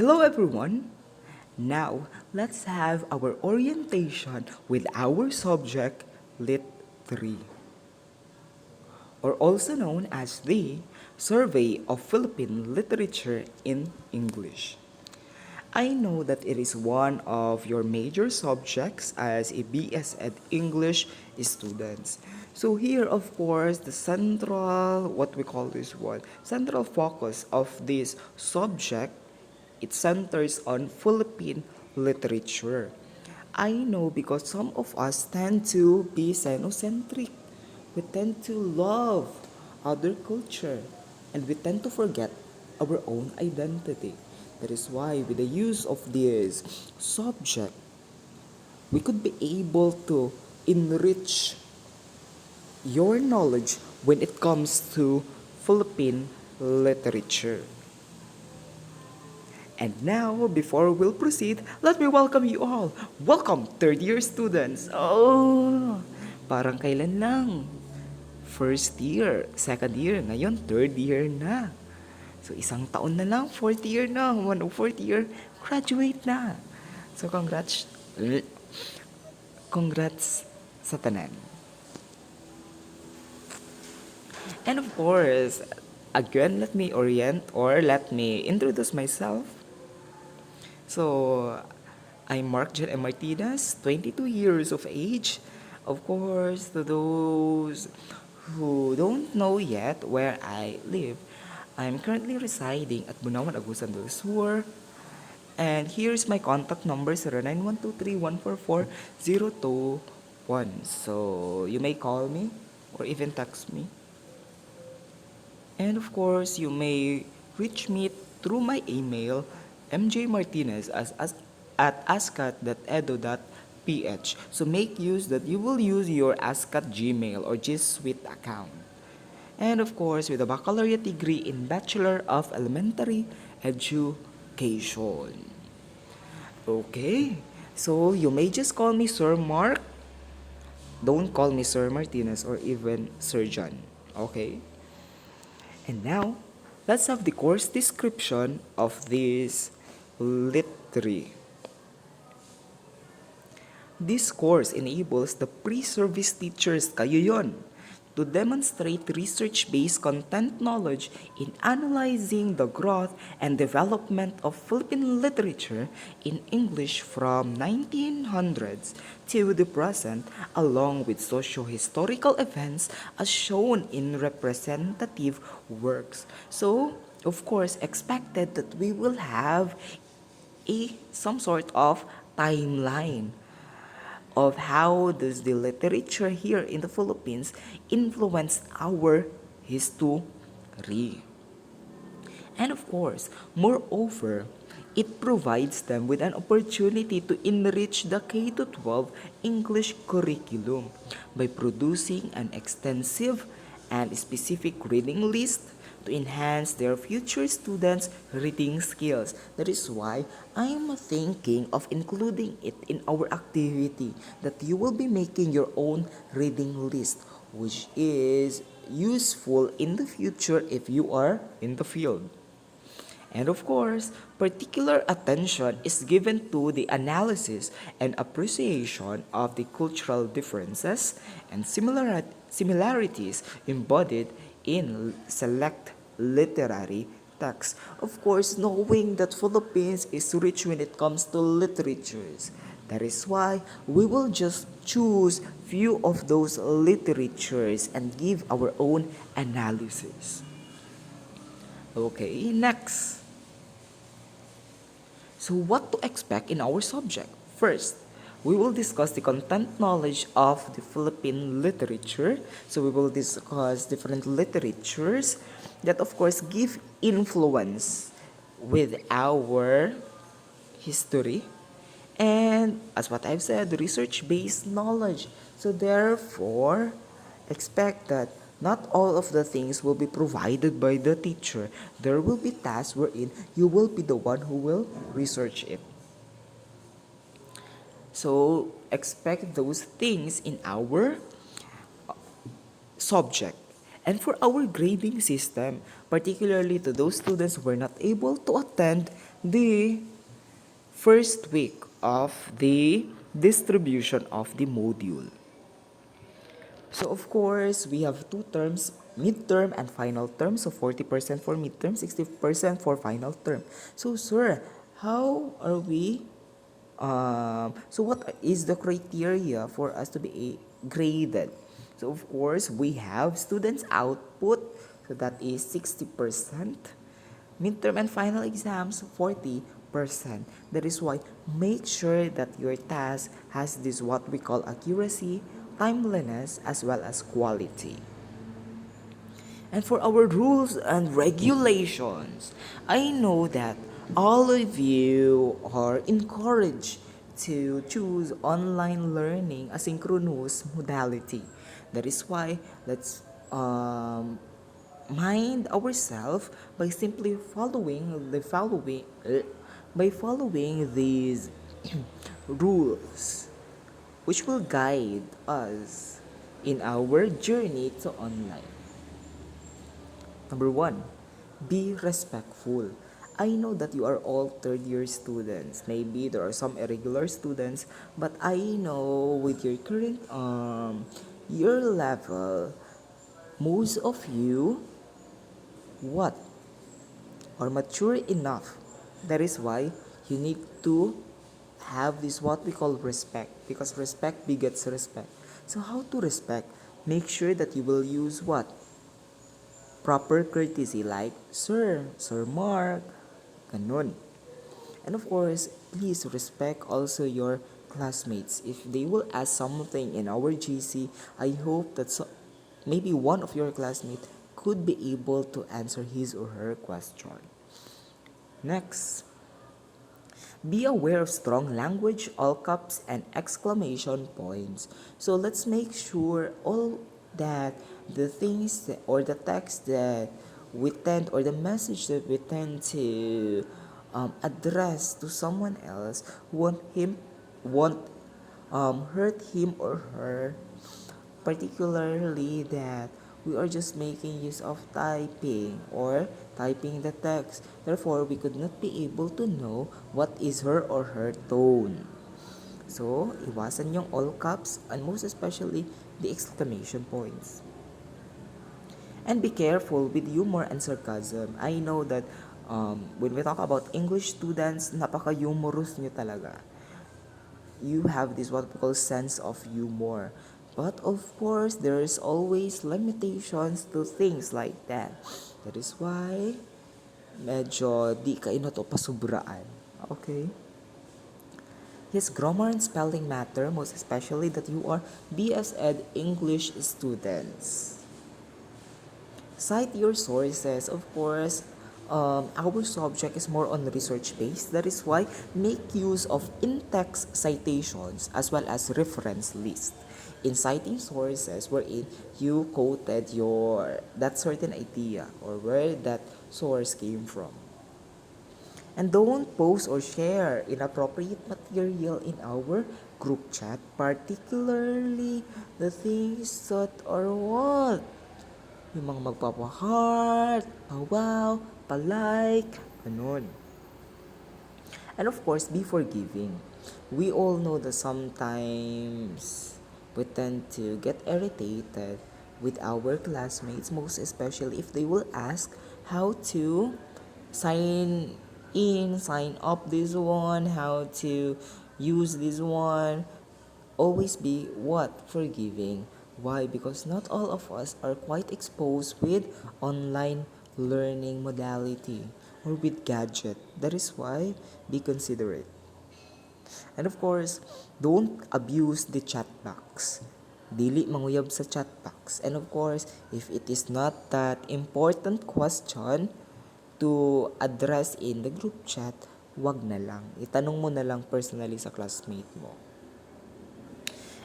Hello everyone. Now, let's have our orientation with our subject Lit 3, or also known as the Survey of Philippine Literature in English. I know that it is one of your major subjects as a BS Ed English students. So here, of course, the central, what we call this one, central focus of this subject, it centers on Philippine literature. I know because some of us tend to be xenocentric. We tend to love other culture and we tend to forget our own identity. That is why with the use of this subject, we could be able to enrich your knowledge when it comes to Philippine literature. And now, before we'll proceed, let me welcome you all. Welcome, third year students. Oh, parang kailan lang. First year, second year, ngayon third year na. So isang taon na lang, fourth year na. One of fourth year, graduate na. So congrats sa tanan. And of course, again, let me orient or let me introduce myself. So, I'm Mark J. Martinez, 22 years of age. Of course, to those who don't know yet where I live, I'm currently residing at Bunawan, Agusan del Sur. And here's my contact number, 0912314402. So, you may call me or even text me. And of course, you may reach me through my email, mjmartinez at ascat.edu.ph. So make use that you will use your Ascat Gmail or G Suite account. And of course, with a baccalaureate degree in Bachelor of Elementary Education. Okay, so you may just call me Sir Mark. Don't call me Sir Martinez or even Sir John. Okay? And now, let's have the course description of this Lit 3. This course enables the pre-service teachers, kayo yon, to demonstrate research-based content knowledge in analyzing the growth and development of Philippine literature in English from 1900s to the present, along with socio-historical events as shown in representative works. So, of course, expected that we will have some sort of timeline of how does the literature here in the Philippines influence our history. And of course, moreover, it provides them with an opportunity to enrich the K-12 English curriculum by producing an extensive and specific reading list to enhance their future students' reading skills. That is why I'm thinking of including it in our activity that you will be making your own reading list, which is useful in the future if you are in the field. And of course, particular attention is given to the analysis and appreciation of the cultural differences and similarities embodied in select literary texts. Of course, knowing that Philippines is rich when it comes to literatures. That is why we will just choose few of those literatures and give our own analysis. Okay, next. So what to expect in our subject? First, we will discuss the content knowledge of the Philippine literature. So we will discuss different literatures that of course give influence with our history. And as what I've said, research-based knowledge. So therefore, expect that not all of the things will be provided by the teacher. There will be tasks wherein you will be the one who will research it. So expect those things in our subject. And for our grading system, particularly to those students who were not able to attend the first week of the distribution of the module. So of course, we have two terms, midterm and final term. So 40% for midterm, 60% for final term. So sir, how are we so what is the criteria for us to be graded? So of course, we have students output, so that is 60%. Midterm and final exams, 40%. That is why make sure that your task has this what we call accuracy, timeliness, as well as quality. And for our rules and regulations, I know that all of you are encouraged to choose online learning asynchronous modality. That is why let's mind ourselves by simply following these rules which will guide us in our journey to online. Number one, be respectful. I know that you are all third year students. Maybe there are some irregular students, but I know with your current year level, most of you what are mature enough. That is why you need to have this what we call respect, because respect begets respect. So how to respect? Make sure that you will use what? Proper courtesy like Sir Mark, ganun. And of course, please respect also your classmates. If they will ask something in our GC, I hope that maybe one of your classmates could be able to answer his or her question. Next, be aware of strong language, all caps, and exclamation points. So let's make sure all that the things that, or the text that we tend or the message that we tend to address to someone else won't hurt him or her, particularly that we are just making use of typing or typing the text. Therefore, we could not be able to know what is her or her tone. So, iwasan yung all caps and most especially the exclamation points. And be careful with humor and sarcasm. I know that when we talk about English students, napaka-humorous nyo talaga. You have this what we call sense of humor. But of course, there is always limitations to things like that. That is why medyo di kayo na to pasubraan. Okay? Yes, grammar and spelling matter, most especially that you are BS Ed English students. Cite your sources. Of course, our subject is more on research based. That is why make use of in-text citations as well as reference list. In citing sources wherein you quoted that certain idea or where that source came from. And don't post or share inappropriate material in our group chat, particularly the things that are what? Yung mga magpapa-heart, pa-wow, pa-like, ganun. And of course, be forgiving. We all know that sometimes we tend to get irritated with our classmates, most especially if they will ask how to sign sign up this one, how to use this one. Always be what? Forgiving. Why? Because not all of us are quite exposed with online learning modality or with gadget. That is why be considerate. And of course, don't abuse the chat box. Dili manguyab sa chat box. And of course, if it is not that important question to address in the group chat, wag na lang. Itanong mo na lang personally sa classmate mo.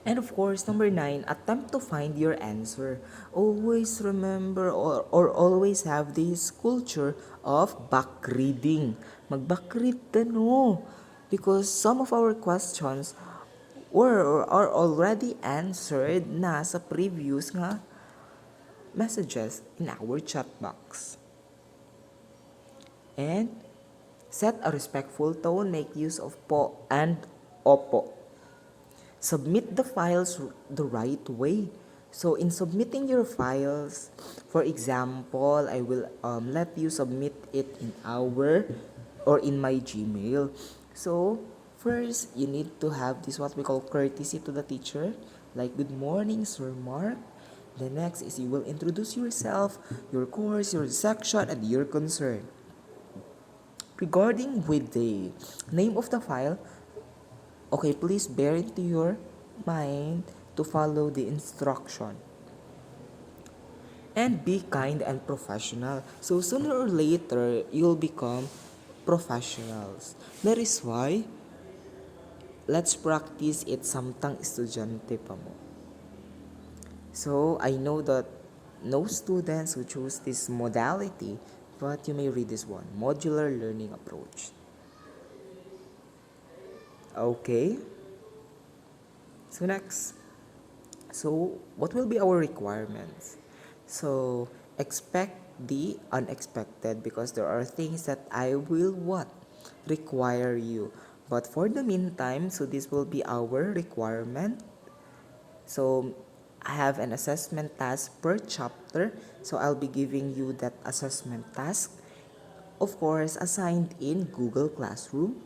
And of course, number 9, attempt to find your answer. Always remember or always have this culture of back reading. Mag-back read ka no. Because some of our questions are already answered na sa previous nga messages in our chat box. And Set a respectful tone, make use of po and opo. Submit the files the right way. So in submitting your files, for example, I will let you submit it in our or in my Gmail. So first, you need to have this what we call courtesy to the teacher, like good morning, Sir Mark. The next is you will introduce yourself, your course, your section, and your concern. Regarding with the name of the file, okay, please bear into your mind to follow the instruction. And be kind and professional. So sooner or later, you'll become professionals. That is why, let's practice it samtang estudyante pa mo. So I know that no students who choose this modality, but you may read this one, modular learning approach. Okay, so next. So, what will be our requirements? So, expect the unexpected because there are things that I will what? Require you. But for the meantime, so this will be our requirement. So, I have an assessment task per chapter. So, I'll be giving you that assessment task, of course, assigned in Google Classroom,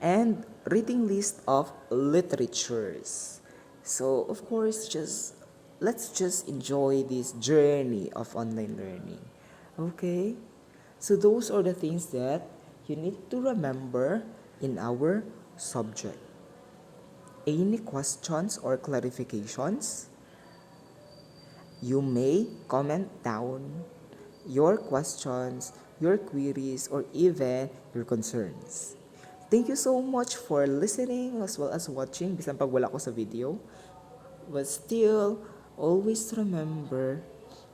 and reading list of literatures. So, of course, just let's just enjoy this journey of online learning. Okay? So, those are the things that you need to remember in our subject. Any questions or clarifications? You may comment down your questions, your queries, or even your concerns. Thank you so much for listening as well as watching bisan pag wala ko sa video. But still, always remember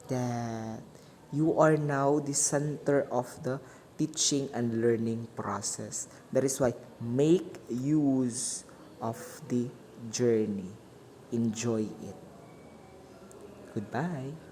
that you are now the center of the teaching and learning process. That is why make use of the journey. Enjoy it. Goodbye.